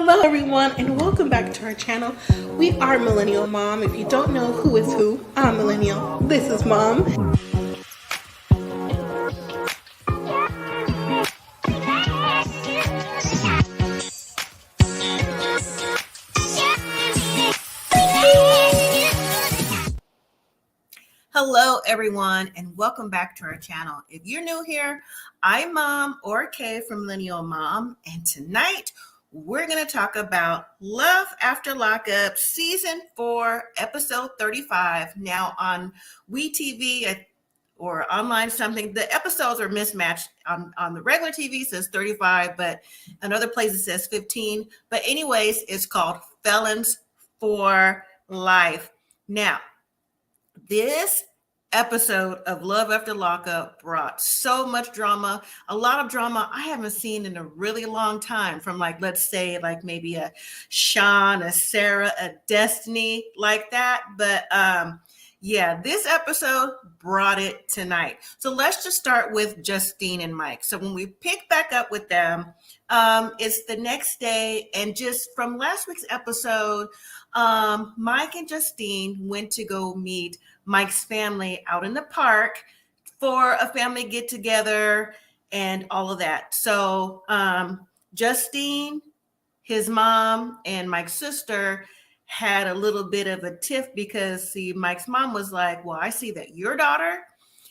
Hello everyone and welcome back to our channel. We are Millennial Mom. If you don't know who is who, I'm Millennial. This is Mom. Hello everyone and welcome back to our channel. If you're new here, I'm Mom or Kay from Millennial Mom, and tonight we're going to talk about Love After Lockup Season 4, Episode 35. Now on WeTV or online something, the episodes are mismatched. On the regular TV it says 35, but in other places it says 15. But anyways, it's called Felons for Life. Now, this episode of Love After Lockup brought so much drama, a lot of drama I haven't seen in a really long time, from let's say maybe a Sean, a Sarah, a Destiny, like that. But yeah, this episode brought it tonight. So let's just start with Justine and Mike. So when we pick back up with them, it's the next day, and just from last week's episode, Mike and Justine went to go meet Mike's family out in the park for a family get together and all of that. So Justine, his mom, and Mike's sister had a little bit of a tiff because Mike's mom was like, well, I see that your daughter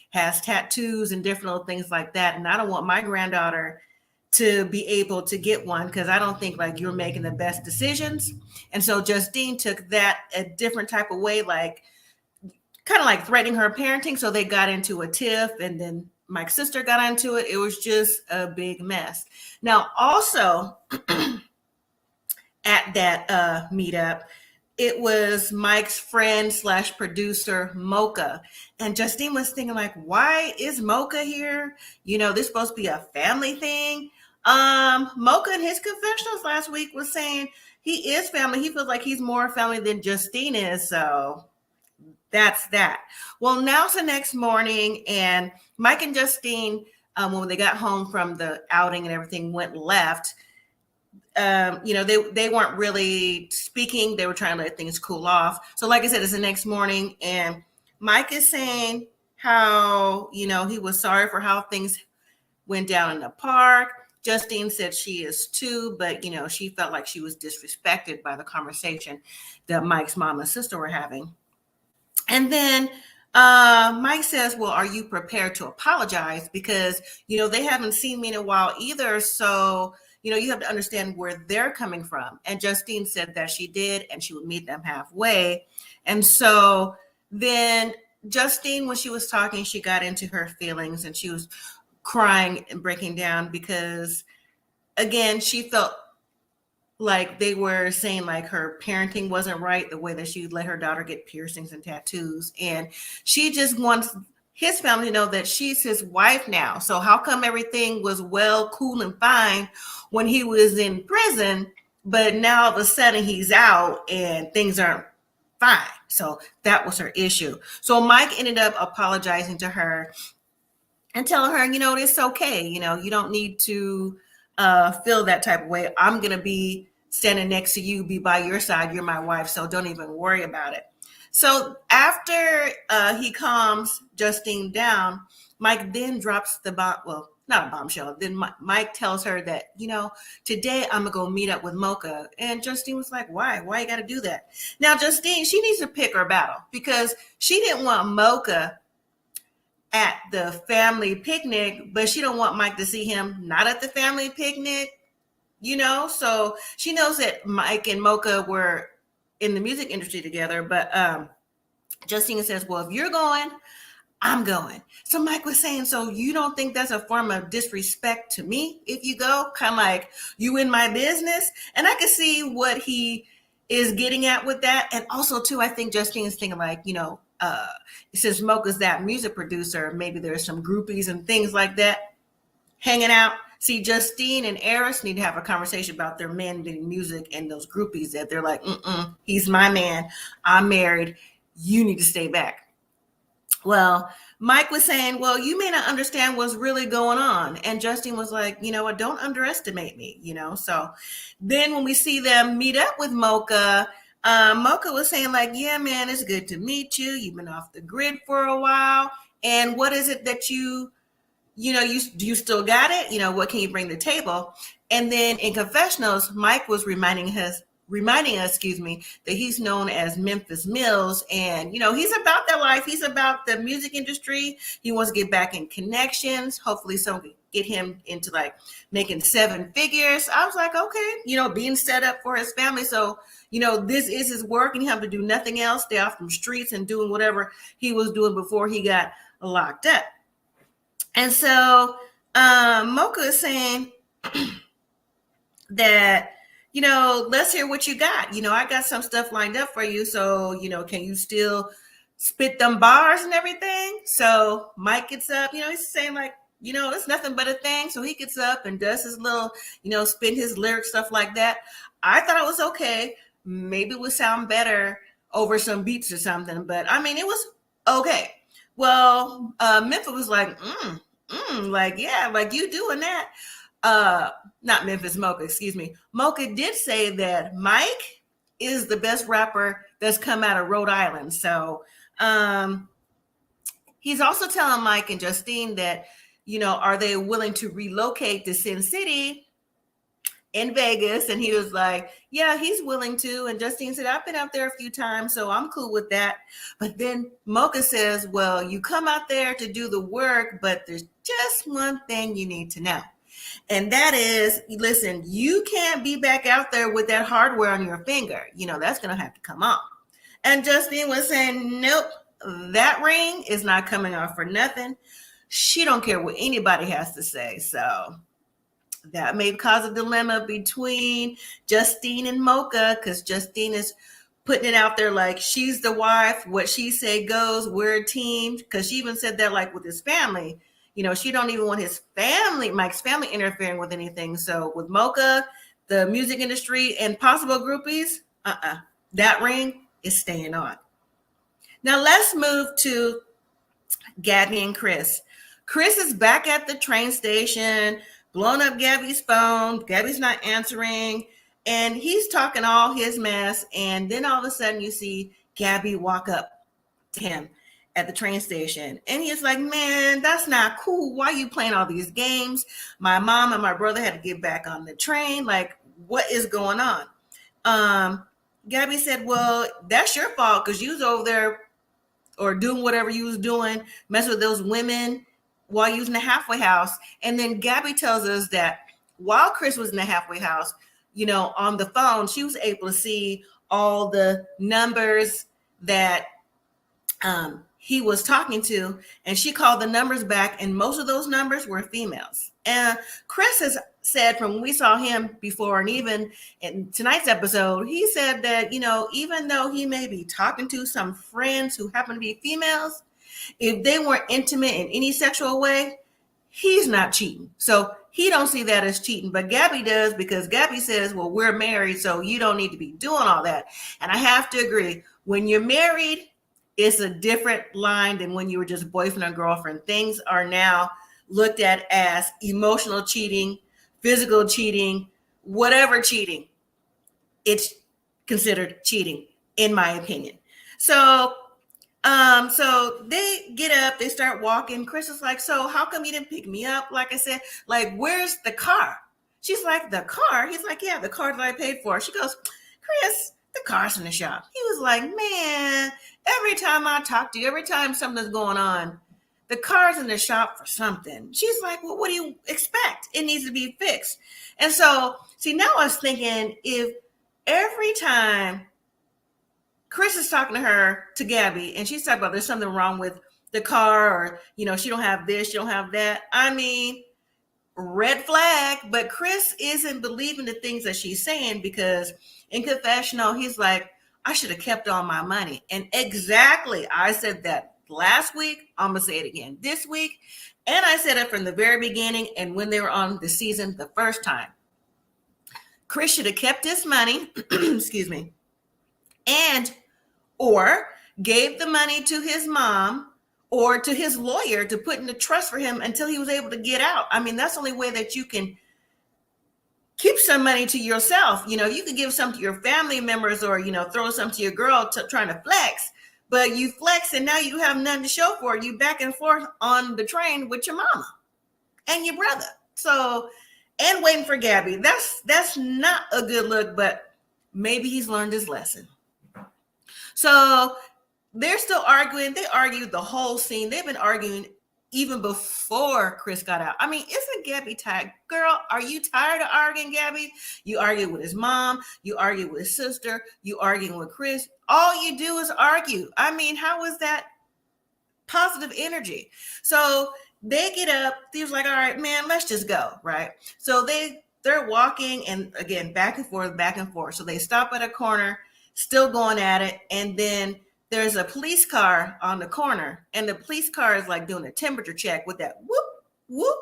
has tattoos and different little things like that, and I don't want my granddaughter to be able to get one because I don't think you're making the best decisions. And so Justine took that a different type of way, kind of threatening her parenting. So they got into a tiff, and then Mike's sister got into it. It was just a big mess. Now, also at that meetup, it was Mike's friend / producer, Mocha. And Justine was thinking why is Mocha here? This is supposed to be a family thing. Mocha in his confessionals last week was saying he is family. He feels like he's more family than Justine is. So that's that. Well, now it's the next morning, and Mike and Justine, when they got home from the outing and everything went left, they weren't really speaking. They were trying to let things cool off. So like I said, it's the next morning, and Mike is saying how, he was sorry for how things went down in the park. Justine said she is too, but, she felt like she was disrespected by the conversation that Mike's mom and sister were having. And then Mike says, well, are you prepared to apologize? Because, they haven't seen me in a while either. So, you have to understand where they're coming from. And Justine said that she did, and she would meet them halfway. And so then Justine, when she was talking, she got into her feelings, and she was crying and breaking down because, again, she felt like they were saying her parenting wasn't right, the way that she let her daughter get piercings and tattoos. And she just wants his family to know that she's his wife now. So how come everything was well, cool, and fine when he was in prison, but now all of a sudden he's out and things aren't fine? So that was her issue. So Mike ended up apologizing to her and telling her, it's okay. You don't need to feel that type of way. I'm going to be standing next to you, be by your side. You're my wife, so don't even worry about it. So after he calms Justine down, Mike then drops the bomb. Well, not a bombshell. Then Mike tells her that, today I'm going to go meet up with Mocha. And Justine was like, why? Why you got to do that? Now, Justine, she needs to pick her battle, because she didn't want Mocha at the family picnic, but she don't want Mike to see him not at the family picnic, So she knows that Mike and Mocha were in the music industry together, but Justine says, well, if you're going, I'm going. So Mike was saying, so you don't think that's a form of disrespect to me if you go? Kind of like, you in my business? And I could see what he is getting at with that. And also, too, I think Justine is thinking since Mocha's that music producer, maybe there's some groupies and things like that hanging out. See, Justine and Eris need to have a conversation about their men doing music and those groupies that they're like, he's my man. I'm married. You need to stay back. Well, Mike was saying, well, you may not understand what's really going on. And Justine was like, you know what, don't underestimate me, you know? So then when we see them meet up with Mocha, Mocha was saying like, yeah, man, it's good to meet you. You've been off the grid for a while. And what is it that you still got it? You know, what can you bring to the table? And then in confessionals, Mike was reminding us, that he's known as Memphis Mills. And, he's about that life. He's about the music industry. He wants to get back in connections. Hopefully someone can get him into like making 7 figures. I was like, okay, being set up for his family. So, this is his work and he have to do nothing else. Stay off from streets and doing whatever he was doing before he got locked up. And so Mocha is saying that, let's hear what you got. I got some stuff lined up for you. So, can you still spit them bars and everything? So Mike gets up, he's saying like, it's nothing but a thing. So he gets up and does his little, spin his lyrics, stuff like that. I thought it was okay. Maybe it would sound better over some beats or something, but I mean, it was okay. Well, Memphis was like, like, yeah, like you doing that. Not Memphis, Mocha, excuse me. Mocha did say that Mike is the best rapper that's come out of Rhode Island. So he's also telling Mike and Justine that, are they willing to relocate to Sin City in Vegas? And he was like, yeah, he's willing to. And Justine said, I've been out there a few times, so I'm cool with that. But then Mocha says, well, you come out there to do the work, but there's just one thing you need to know. And that is, listen, you can't be back out there with that hardware on your finger. That's going to have to come off. And Justine was saying, nope, that ring is not coming off for nothing. She don't care what anybody has to say. So that may cause a dilemma between Justine and Mocha, because Justine is putting it out there like she's the wife. What she say goes. We're a team. Because she even said that like with his family. She don't even want Mike's family interfering with anything. So with Mocha, the music industry, and possible groupies, that ring is staying on. Now let's move to Gabby and Chris. Chris is back at the train station, blowing up Gabby's phone. Gabby's not answering, and he's talking all his mess. And then all of a sudden you see Gabby walk up to him at the train station. And he's like, man, that's not cool. Why are you playing all these games? My mom and my brother had to get back on the train. Like, what is going on? Gabby said, well, that's your fault because you was over there or doing whatever you was doing, messing with those women while using the halfway house. And then Gabby tells us that while Chris was in the halfway house, on the phone, she was able to see all the numbers that he was talking to, and she called the numbers back, and most of those numbers were females. And Chris has said from when we saw him before, and even in tonight's episode, he said that, even though he may be talking to some friends who happen to be females, if they weren't intimate in any sexual way, he's not cheating. So he don't see that as cheating, but Gabby does, because Gabby says, well, we're married, so you don't need to be doing all that. And I have to agree, when you're married, it's a different line than when you were just boyfriend or girlfriend. Things are now looked at as emotional cheating, physical cheating, whatever cheating. It's considered cheating, in my opinion. So they get up, they start walking. Chris is like, so how come you didn't pick me up? Like I said, like, where's the car? She's like, the car? He's like, yeah, the car that I paid for. She goes, Chris, the car's in the shop. He was like, man, every time I talk to you, every time something's going on, the car's in the shop for something. She's like, well, what do you expect? It needs to be fixed. And so, see, now I was thinking, if every time Chris is talking to her, to Gabby, and she's talking about there's something wrong with the car, or, she don't have this, she don't have that. I mean, red flag, but Chris isn't believing the things that she's saying, because in confessional, he's like, I should have kept all my money. And exactly, I said that last week. I'm going to say it again this week. And I said it from the very beginning and when they were on the season the first time. Chris should have kept his money, excuse me, and or gave the money to his mom, or to his lawyer to put in the trust for him until he was able to get out. I mean, that's the only way that you can keep some money to yourself. You know, you can give some to your family members or, you know, throw some to your girl trying to flex, but you flex and now you have nothing to show for it. You back and forth on the train with your mama and your brother. So, and waiting for Gabby. That's not a good look, but maybe he's learned his lesson. So they're still arguing. They argued the whole scene. They've been arguing even before Chris got out. I mean, isn't Gabby tired? Girl, are you tired of arguing, Gabby? You argue with his mom. You argue with his sister. You arguing with Chris. All you do is argue. I mean, how is that positive energy? So they get up. He was like, all right, man, let's just go, right? So they're walking and again, back and forth, back and forth. So they stop at a corner, still going at it. And then there's a police car on the corner, and the police car is like doing a temperature check with that whoop, whoop.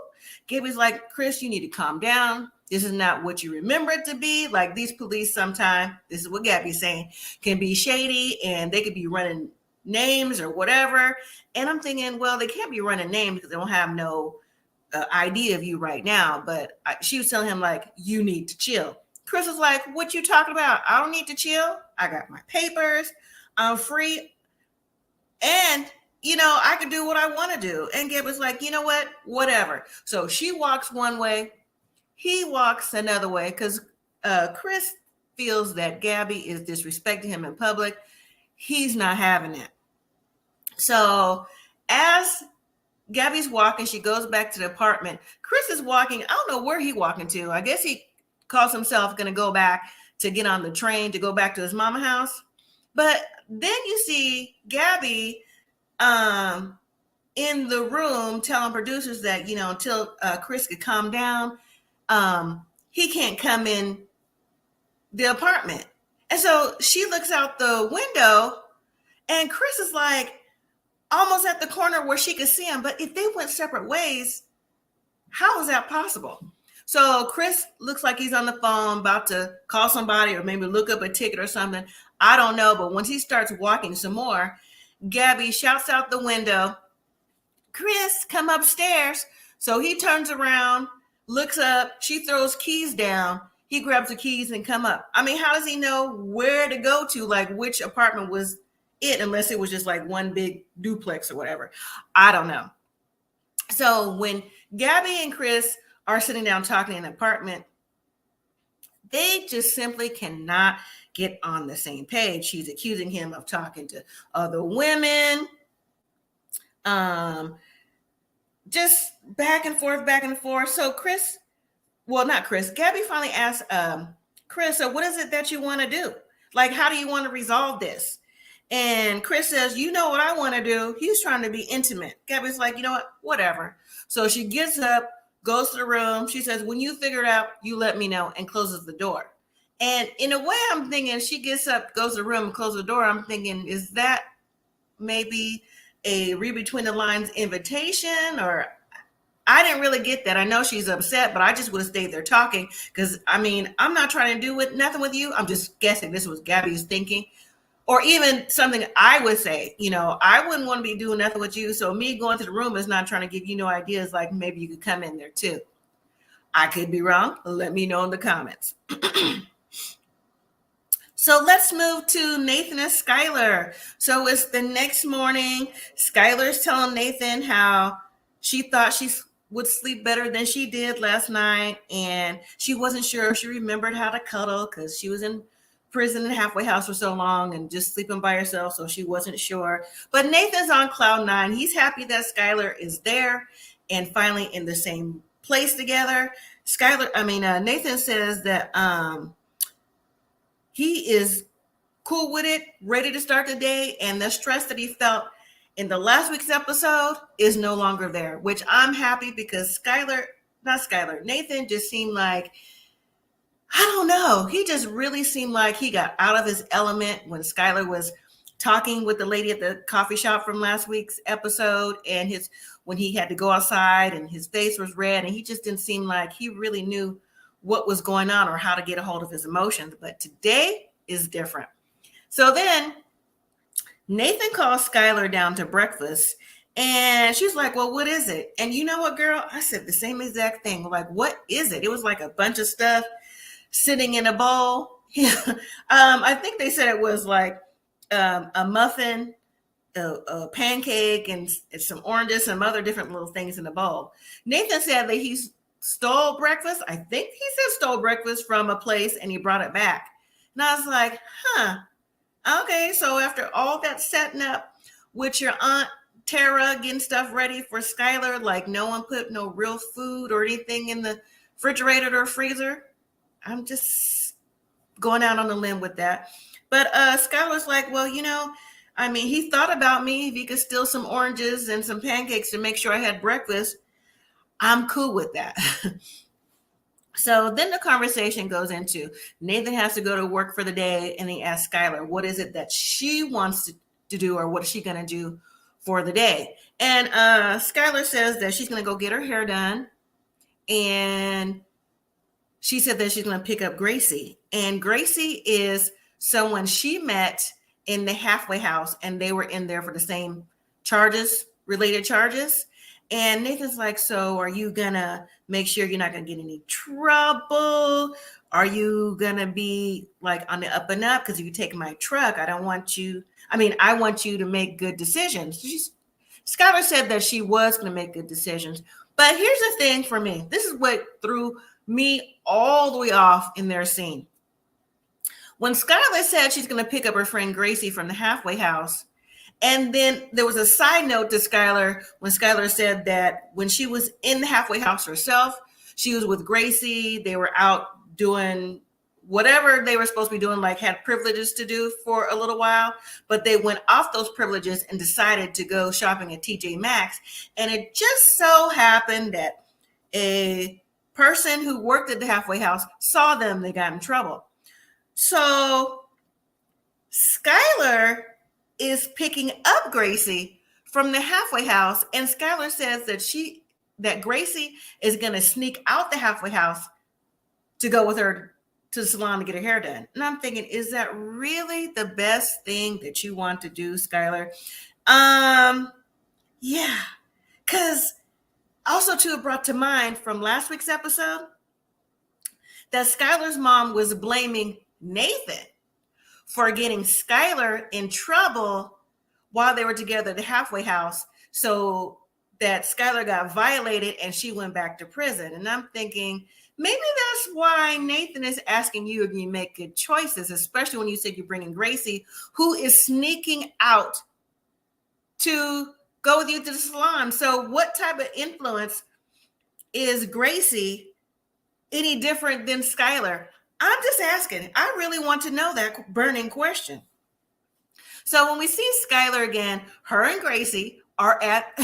Gabby's like, Chris, you need to calm down. This is not what you remember it to be. Like these police sometimes, this is what Gabby's saying, can be shady and they could be running names or whatever. And I'm thinking, well, they can't be running names because they don't have no ID of you right now. But she was telling him like, you need to chill. Chris was like, what you talking about? I don't need to chill. I got my papers. I'm free. And, you know, I can do what I want to do. And Gabe was like, you know what? Whatever. So she walks one way. He walks another way because Chris feels that Gabby is disrespecting him in public. He's not having it. So as Gabby's walking, she goes back to the apartment. Chris is walking. I don't know where he's walking to. I guess he calls himself going to go back to get on the train to go back to his mama house. But then you see Gabby in the room telling producers that, you know, until Chris could calm down, he can't come in the apartment. And so she looks out the window and Chris is like almost at the corner where she could see him. But if they went separate ways, how is that possible? So Chris looks like he's on the phone about to call somebody or maybe look up a ticket or something. I don't know. But once he starts walking some more, Gabby shouts out the window, Chris, come upstairs. So he turns around, looks up. She throws keys down. He grabs the keys and come up. I mean, how does he know where to go to? Like which apartment was it? Unless it was just like one big duplex or whatever. I don't know. So when Gabby and Chris are sitting down talking in an apartment, they just simply cannot get on the same page. She's accusing him of talking to other women. Just back and forth, back and forth. So Gabby finally asked Chris, so what is it that you want to do? Like, how do you want to resolve this? And Chris says, you know what I want to do? He's trying to be intimate. Gabby's like, you know what? Whatever. So she gets up, goes to the room. She says, when you figure it out, you let me know, and closes the door. And in a way, I'm thinking she gets up, goes to the room, and closes the door. I'm thinking, is that maybe a read between the lines invitation? Or I didn't really get that. I know she's upset, but I just would have stayed there talking because, I mean, I'm not trying to do nothing with you. I'm just guessing this was Gabby's thinking. Or even something I would say, you know, I wouldn't want to be doing nothing with you. So me going to the room is not trying to give you no ideas. Like maybe you could come in there too. I could be wrong. Let me know in the comments. So let's move to Nathan and Skylar. So it's the next morning. Skylar's telling Nathan how she thought she would sleep better than she did last night. And she wasn't sure if she remembered how to cuddle because she was in prison and halfway house for so long and just sleeping by herself. So she wasn't sure. But Nathan's on cloud nine. He's happy that Skylar is there and finally in the same place together. Nathan says that he is cool with it, ready to start the day. And the stress that he felt in the last week's episode is no longer there, which I'm happy because Nathan just seemed like, I don't know. He just really seemed like he got out of his element when Skylar was talking with the lady at the coffee shop from last week's episode and when he had to go outside and his face was red and he just didn't seem like he really knew what was going on or how to get a hold of his emotions. But today is different. So then Nathan calls Skylar down to breakfast And she's like, well, what is it? And you know what, girl? I said the same exact thing. Like, what is it? It was like a bunch of stuff sitting in a bowl. I think they said it was like a muffin, a pancake, and some oranges, some other different little things in the bowl. Nathan said that he stole breakfast. I think he said stole breakfast from a place and he brought it back. And I was like, okay. So after all that setting up with your Aunt Tara getting stuff ready for Skylar, like no one put no real food or anything in the refrigerator or freezer. I'm just going out on a limb with that. But Skylar's like, well, he thought about me. If he could steal some oranges and some pancakes to make sure I had breakfast, I'm cool with that. So then the conversation goes into Nathan has to go to work for the day, and he asks Skylar, what is it that she wants to do, or what is she going to do for the day? And Skylar says that she's going to go get her hair done, and she said that she's going to pick up Gracie. And Gracie is someone she met in the halfway house, and they were in there for the same related charges. And Nathan's like, so are you going to make sure you're not going to get any trouble? Are you going to be like on the up and up? Because if you take my truck, I want you to make good decisions. Skylar said that she was going to make good decisions. But here's the thing for me. This is what threw me all the way off in their scene. When Skylar said she's going to pick up her friend Gracie from the halfway house, and then there was a side note to Skylar when Skylar said that when she was in the halfway house herself, she was with Gracie. They were out doing whatever they were supposed to be doing, like had privileges to do for a little while, but they went off those privileges and decided to go shopping at TJ Maxx. And it just so happened that a person who worked at the halfway house saw them, they got in trouble. So Skylar is picking up Gracie from the halfway house, and Skylar says that Gracie is going to sneak out the halfway house to go with her to the salon to get her hair done. And I'm thinking, is that really the best thing that you want to do, Skylar? Yeah, because also too, it brought to mind from last week's episode that Skylar's mom was blaming Nathan for getting Skylar in trouble while they were together at the halfway house, so that Skylar got violated and she went back to prison. And I'm thinking, maybe that's why Nathan is asking you if you make good choices, especially when you said you're bringing Gracie, who is sneaking out to go with you to the salon. So what type of influence is Gracie any different than Skylar? I'm just asking. I really want to know that burning question. So when we see Skylar again, her and Gracie are at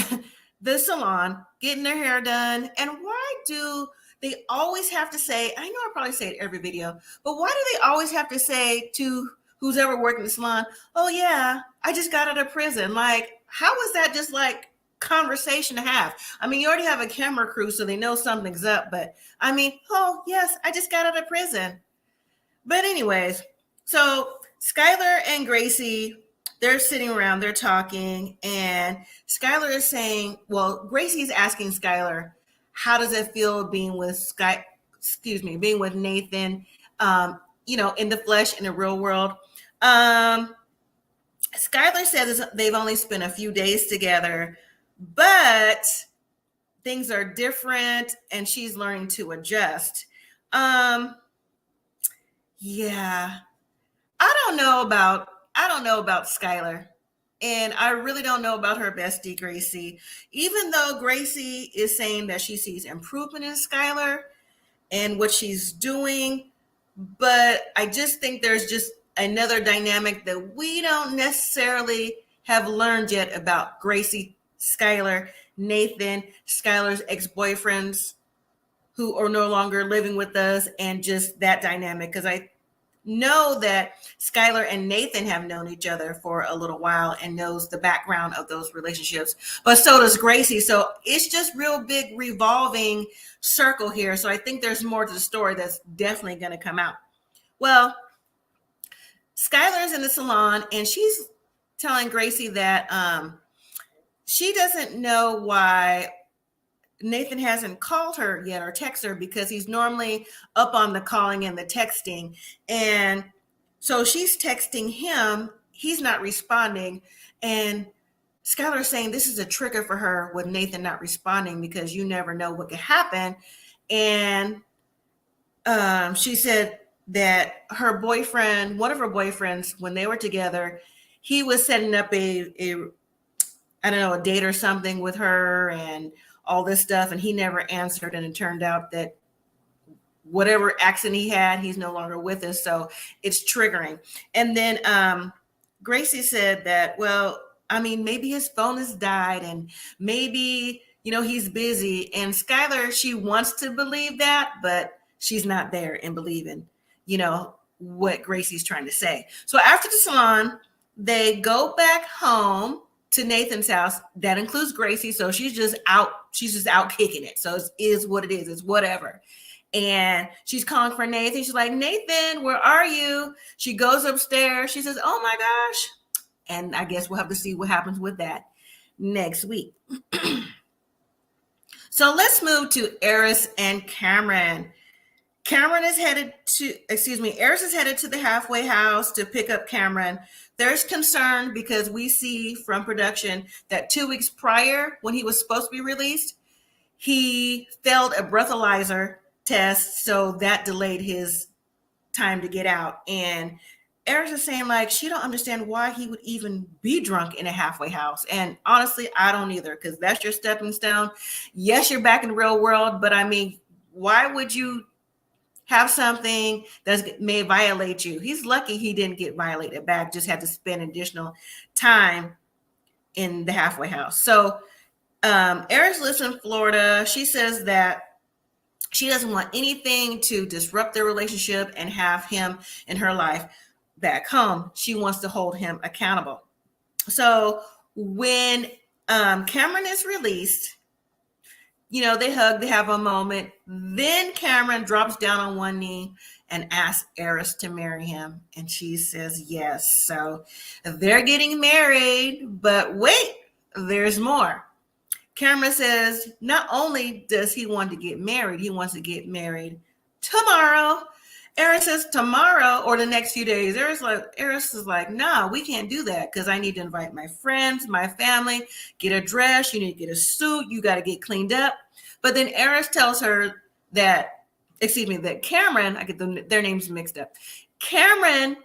the salon getting their hair done. And why do they always have to say, I know I probably say it every video, but why do they always have to say to who's ever working the salon, oh yeah, I just got out of prison? Like, how is that just like conversation to have? I mean, you already have a camera crew, so they know something's up, but I mean, oh yes, I just got out of prison. But anyways, so Skylar and Gracie, they're sitting around, they're talking, and Skylar is saying, well, Gracie's asking Skylar, how does it feel being with Nathan, in the flesh, in the real world? Skylar says they've only spent a few days together, but things are different and she's learning to adjust. Yeah, I don't know about Skylar, and I really don't know about her bestie, Gracie. Even though Gracie is saying that she sees improvement in Skylar and what she's doing, but I just think there's just another dynamic that we don't necessarily have learned yet about Gracie, Skylar, Nathan, Skylar's ex-boyfriends who are no longer living with us, and just that dynamic. Because I know that Skylar and Nathan have known each other for a little while and knows the background of those relationships, but so does Gracie. So it's just real big revolving circle here. So I think there's more to the story that's definitely going to come out. Well, Skylar's in the salon and she's telling Gracie that she doesn't know why Nathan hasn't called her yet or text her, because he's normally up on the calling and the texting. And so she's texting him. He's not responding. And Skylar's saying this is a trigger for her with Nathan not responding, because you never know what could happen. And she said that her boyfriend, one of her boyfriends, when they were together, he was setting up a I don't know, a date or something with her and all this stuff. And he never answered. And it turned out that whatever accident he had, he's no longer with us. So it's triggering. And then Gracie said that, well, I mean, maybe his phone has died and maybe, he's busy. And Skylar, she wants to believe that, but she's not there in believing, what Gracie's trying to say. So after the salon, they go back home to Nathan's house. That includes Gracie. So she's just out kicking it. So it is what it is. It's whatever. And she's calling for Nathan. She's like, Nathan, where are you? She goes upstairs. She says, oh my gosh. And I guess we'll have to see what happens with that next week. So let's move to Eris and Cameron. Eris is headed to the halfway house to pick up Cameron. There's concern because we see from production that 2 weeks prior, when he was supposed to be released, he failed a breathalyzer test, so that delayed his time to get out. And Eris is saying, like, she don't understand why he would even be drunk in a halfway house. And honestly, I don't either, because that's your stepping stone. Yes, you're back in the real world, but I mean, why would you have something that may violate you? He's lucky he didn't get violated back, just had to spend additional time in the halfway house. So Eris lives in Florida. She says that she doesn't want anything to disrupt their relationship and have him in her life back home. She wants to hold him accountable. So when Cameron is released, they hug, they have a moment. Then Cameron drops down on one knee and asks Eris to marry him. And she says yes. So they're getting married, but wait, there's more. Cameron says not only does he want to get married, he wants to get married tomorrow. Eris says tomorrow or the next few days. Eris is like, no, we can't do that because I need to invite my friends, my family, get a dress. You need to get a suit. You got to get cleaned up. But then Eris tells her that Cameron, I get their names mixed up. Cameron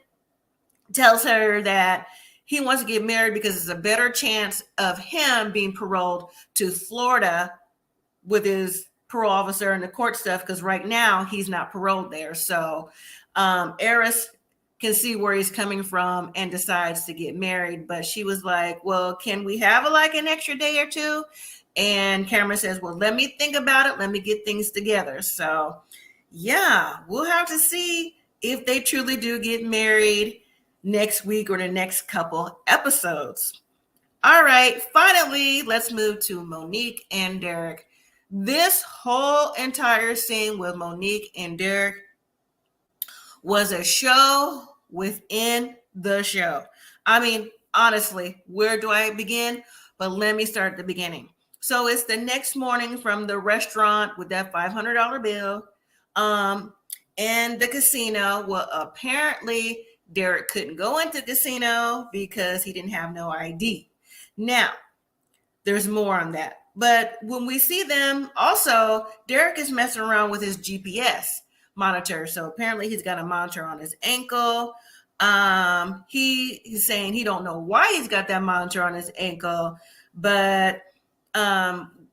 tells her that he wants to get married because it's a better chance of him being paroled to Florida with his parole officer and the court stuff, because right now he's not paroled there. So Eris can see where he's coming from and decides to get married. But she was like, well, can we have an extra day or two? And Cameron says, well, let me think about it. Let me get things together. So yeah, we'll have to see if they truly do get married next week or the next couple episodes. All right, finally, let's move to Monique and Derek. This whole entire scene with Monique and Derek was a show within the show. I mean, honestly, where do I begin? But let me start at the beginning. So it's the next morning from the restaurant with that $500 bill and the casino. Well, apparently Derek couldn't go into the casino because he didn't have no ID. Now, there's more on that. But when we see them, also, Derek is messing around with his GPS monitor. So apparently he's got a monitor on his ankle. He's saying he don't know why he's got that monitor on his ankle, but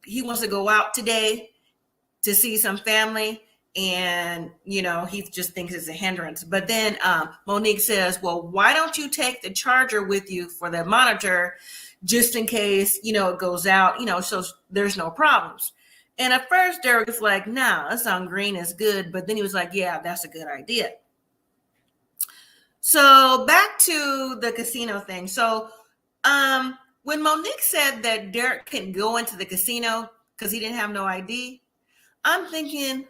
he wants to go out today to see some family. And, he just thinks it's a hindrance. But then Monique says, well, why don't you take the charger with you for the monitor just in case, it goes out, so there's no problems. And at first, Derek was like, no, it's on green, is good. But then he was like, yeah, that's a good idea. So back to the casino thing. So when Monique said that Derek couldn't go into the casino because he didn't have no ID, I'm thinking,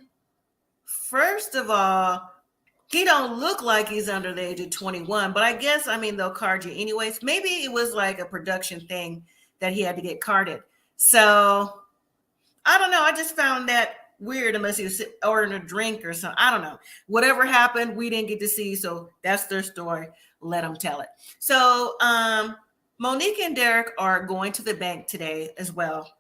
first of all, he don't look like he's under the age of 21, but I guess, they'll card you anyways. Maybe it was like a production thing that he had to get carded. So I don't know. I just found that weird unless he was ordering a drink or something. I don't know. Whatever happened, we didn't get to see. So that's their story. Let them tell it. So Monique and Derek are going to the bank today as well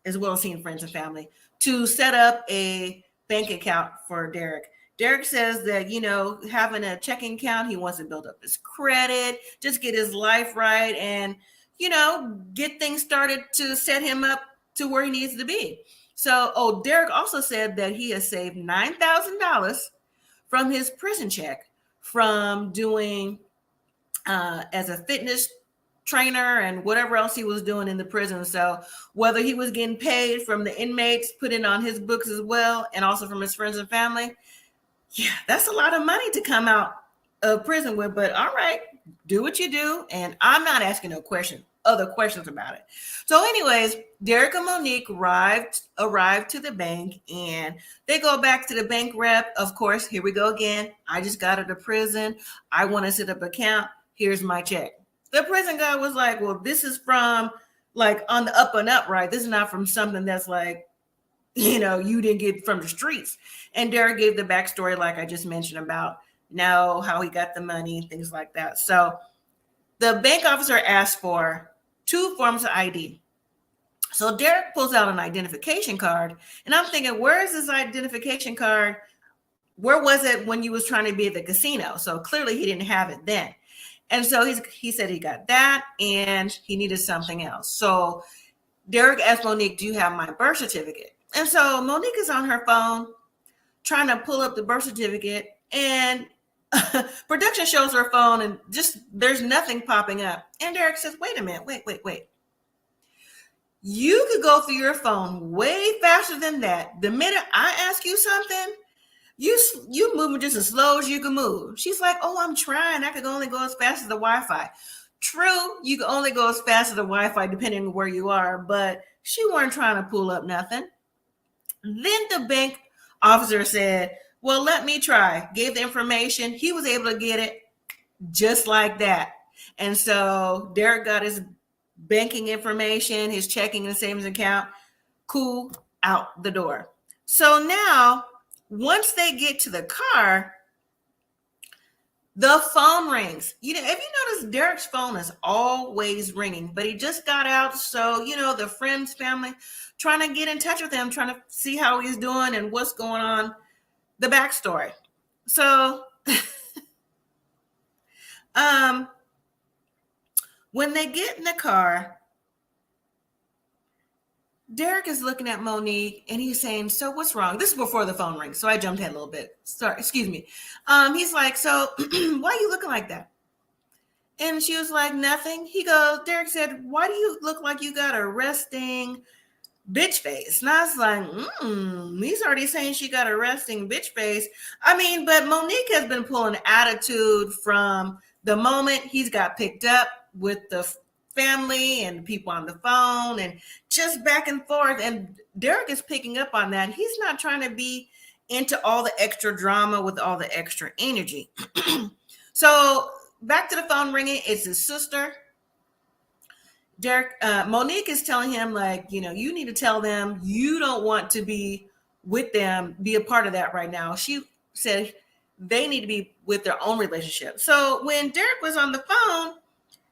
as seeing friends and family to set up a bank account for Derek. Derek says that, having a checking account, he wants to build up his credit, just get his life right and, get things started to set him up to where he needs to be. So, Derek also said that he has saved $9,000 from his prison check from doing as a fitness trainer and whatever else he was doing in the prison. So whether he was getting paid from the inmates, put it on his books as well, and also from his friends and family, yeah, that's a lot of money to come out of prison with. But all right, do what you do. And I'm not asking no other questions about it. So anyways, Derek and Monique arrived to the bank, and they go back to the bank rep. Of course, here we go again. I just got out of prison. I want to set up an account. Here's my check. The prison guy was like, well, this is from like on the up and up, right? This is not from something that's like, you didn't get from the streets. And Derek gave the backstory, like I just mentioned about how he got the money, things like that. So the bank officer asked for 2 forms of ID. So Derek pulls out an identification card, and I'm thinking, where is this identification card? Where was it when you was trying to be at the casino? So clearly he didn't have it then. And so he said he got that and he needed something else. So Derek asked Monique, do you have my birth certificate? And so Monique is on her phone trying to pull up the birth certificate, and production shows her phone and just there's nothing popping up. And Derek says, wait a minute, wait. You could go through your phone way faster than that. The minute I ask you something, you moving just as slow as you can move. She's like, oh, I'm trying. I could only go as fast as the Wi-Fi. True, you can only go as fast as the Wi-Fi depending on where you are, but she weren't trying to pull up nothing. Then the bank officer said, well, let me try. Gave the information. He was able to get it just like that. And so Derek got his banking information, his checking and savings account, cool, out the door. So now, once they get to the car, the phone rings. If you notice, Derek's phone is always ringing, but he just got out. So, the friends, family, trying to get in touch with him, trying to see how he's doing and what's going on, the backstory. So, when they get in the car, Derek is looking at Monique and he's saying, so what's wrong? This is before the phone rings. So I jumped ahead a little bit. Sorry, excuse me. He's like, so why are you looking like that? And she was like, nothing. Derek said, why do you look like you got a resting bitch face? And I was like, he's already saying she got a resting bitch face. But Monique has been pulling attitude from the moment he's got picked up with the family and people on the phone and just back and forth. And Derek is picking up on that. He's not trying to be into all the extra drama with all the extra energy. So back to the phone ringing. It's his sister. Monique is telling him, like, you need to tell them you don't want to be with them, be a part of that right now. She said they need to be with their own relationship. So when Derek was on the phone,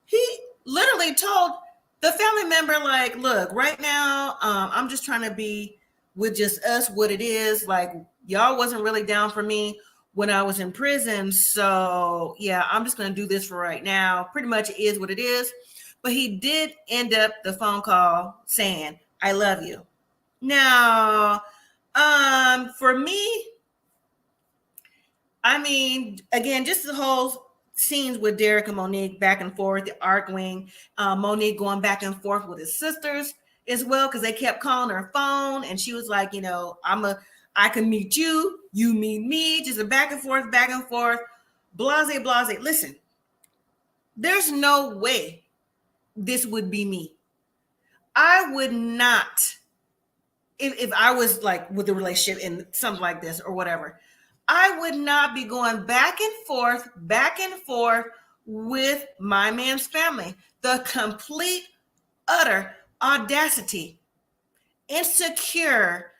he literally told the family member, like, look, right now, I'm just trying to be with just us, what it is. Like, y'all wasn't really down for me when I was in prison. So yeah, I'm just going to do this for right now. Pretty much it is what it is. But he did end up the phone call saying, I love you. Now, for me, again, just the whole scenes with Derek and Monique back and forth, the arguing, Monique going back and forth with his sisters as well, because they kept calling her phone, and she was like, I can meet you, you meet me, just a back and forth, blase. Listen, there's no way this would be me. I would not, if I was like with a relationship and something like this or whatever, I would not be going back and forth with my man's family. The complete utter audacity, insecure,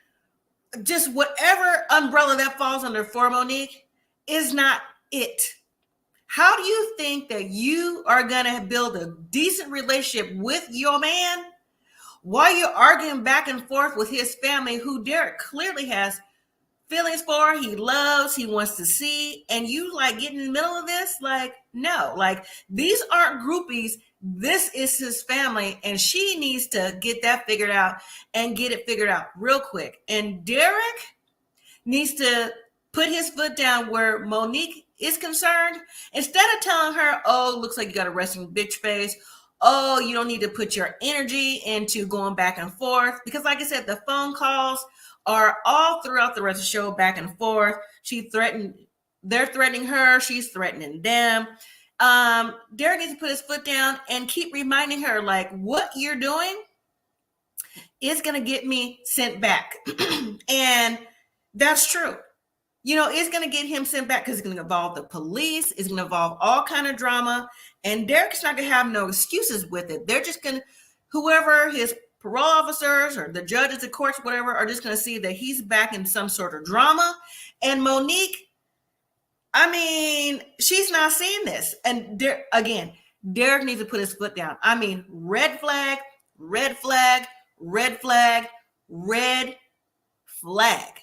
just whatever umbrella that falls under for Monique is not it. How do you think that you are going to build a decent relationship with your man while you're arguing back and forth with his family, who Derek clearly has feelings for, he loves, he wants to see, and you like get in the middle of this? Like, no, like these aren't groupies. This is his family, and she needs to get that figured out and get it figured out real quick. And Derek needs to put his foot down where Monique is concerned. Instead of telling her, oh, looks like you got a resting bitch face. Oh, you don't need to put your energy into going back and forth. Because like I said, the phone calls are all throughout the rest of the show, back and forth. They're threatening her. She's threatening them. Derek needs to put his foot down and keep reminding her, like, what you're doing is going to get me sent back. And that's true. You know, it's going to get him sent back because it's going to involve the police. It's going to involve all kind of drama. And Derek's not going to have no excuses with it. They're just going to, whoever his parole officers or the judges, the courts, whatever, are just going to see that he's back in some sort of drama. And Monique, I mean, she's not seeing this. And Derek needs to put his foot down. I mean, red flag, red flag, red flag, red flag.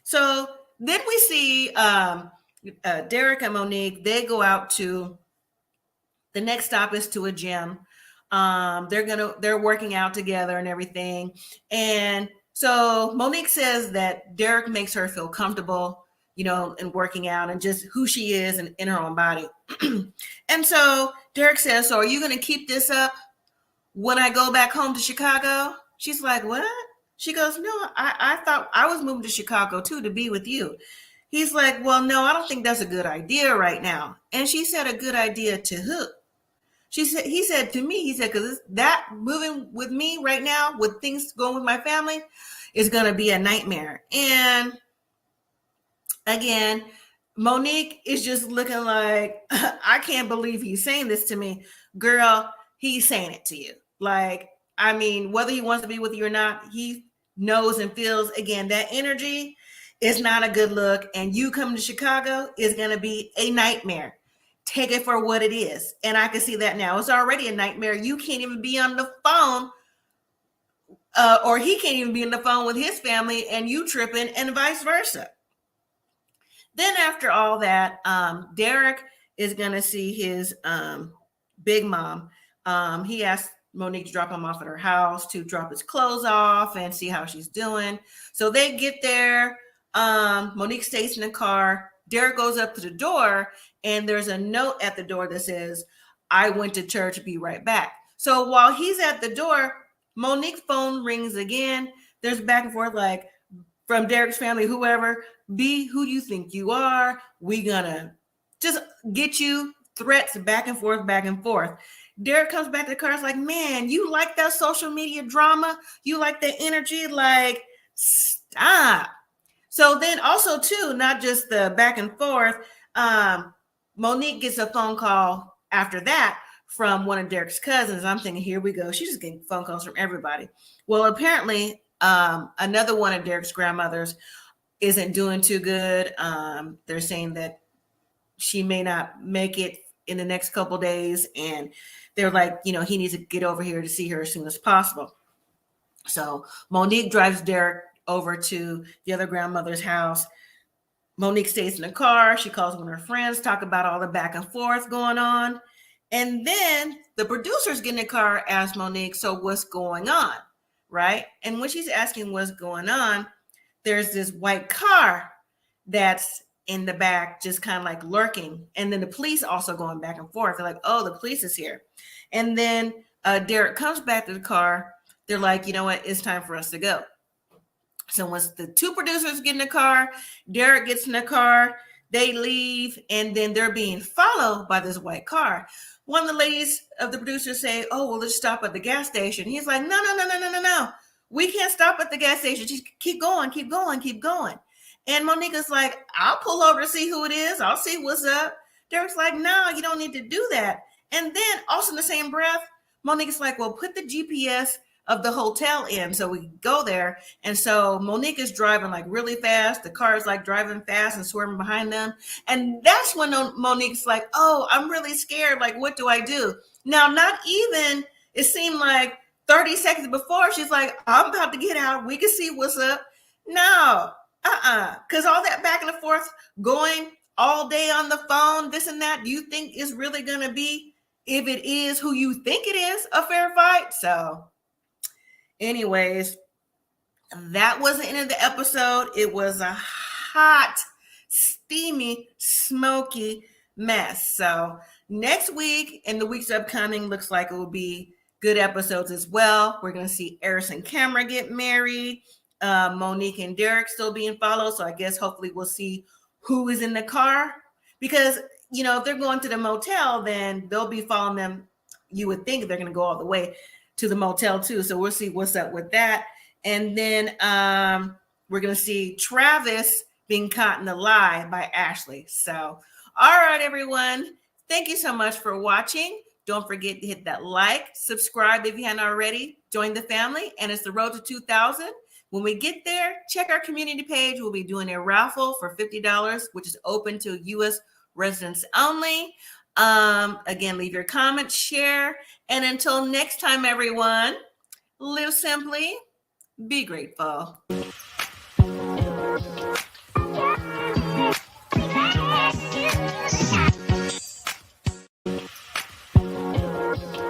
So then we see Derek and Monique. They go out to, the next stop is to a gym. They're working out together and everything. And so Monique says that Derek makes her feel comfortable, you know, in working out and just who she is and in her own body. And so Derek says, so are you going to keep this up when I go back home to Chicago? She's like, what? She goes, no, I thought I was moving to Chicago too, to be with you. He's like, well, no, I don't think that's a good idea right now. And she said, a good idea to who? He said to me, he said, because that moving with me right now, with things going with my family, is going to be a nightmare. And again, Monique is just looking like, I can't believe he's saying this to me. Girl, he's saying it to you. Like, I mean, whether he wants to be with you or not, he knows and feels, again, that energy is not a good look. And you coming to Chicago is going to be a nightmare. Take it for what it is. And I can see that now. It's already a nightmare. You can't even be on the phone, or he can't even be on the phone with his family, and you tripping, and vice versa. Then after all that, Derek is going to see his big mom. He asked Monique to drop him off at her house to drop his clothes off and see how she's doing. So they get there. Monique stays in the car. Derek goes up to the door, and there's a note at the door that says, I went to church, be right back. So while he's at the door, Monique's phone rings again. There's back and forth, like, from Derek's family, whoever, be who you think you are. We gonna just get you, threats back and forth, back and forth. Derek comes back to the car. It's like, man, you like that social media drama? You like the energy? Like, stop. So then also too, not just the back and forth, Monique gets a phone call after that from one of Derek's cousins. I'm thinking, here we go. She's just getting phone calls from everybody. Well, apparently another one of Derek's grandmothers isn't doing too good. They're saying that she may not make it in the next couple days. And they're like, you know, he needs to get over here to see her as soon as possible. So Monique drives Derek over to the other grandmother's house. Monique stays in the car. She calls one of her friends, talk about all the back and forth going on. And then the producers get in the car, ask Monique, so what's going on, right? And when she's asking what's going on, there's this white car that's in the back, just kind of like lurking. And then the police also going back and forth. They're like, oh, the police is here. And then Derek comes back to the car. They're like, you know what? It's time for us to go. So once the two producers get in the car, Derek gets in the car, they leave, and then they're being followed by this white car. One of the ladies of the producers say, oh, well, let's stop at the gas station. He's like, no. We can't stop at the gas station. Just keep going. And Monica's like, I'll pull over to see who it is. I'll see what's up. Derek's like, no, you don't need to do that. And then also in the same breath, Monique's like, well, put the GPS of the hotel in. So we go there. And so Monique is driving like really fast. The car is like driving fast and swerving behind them. And that's when Monique's like, oh, I'm really scared. Like, what do I do? Now, not even, it seemed like 30 seconds before, she's like, I'm about to get out. We can see what's up. No, because all that back and forth going all day on the phone, this and that, do you think is really going to be, if it is who you think it is, a fair fight? So anyways, that was the end of the episode. It was a hot, steamy, smoky mess. So next week and the weeks upcoming looks like it will be good episodes as well. We're going to see Eris and Cameron get married. Monique and Derek still being followed. So I guess hopefully we'll see who is in the car, because, you know, if they're going to the motel, then they'll be following them. You would think they're going to go all the way to the motel too. So we'll see what's up with that. And then we're going to see Travis being caught in the lie by Ashley. So, all right, everyone. Thank you so much for watching. Don't forget to hit that like, subscribe if you haven't already, join the family, and it's the road to 2,000. When we get there, check our community page. We'll be doing a raffle for $50, which is open to U.S. residents only. Again, leave your comments, share, and until next time, everyone, live simply, be grateful.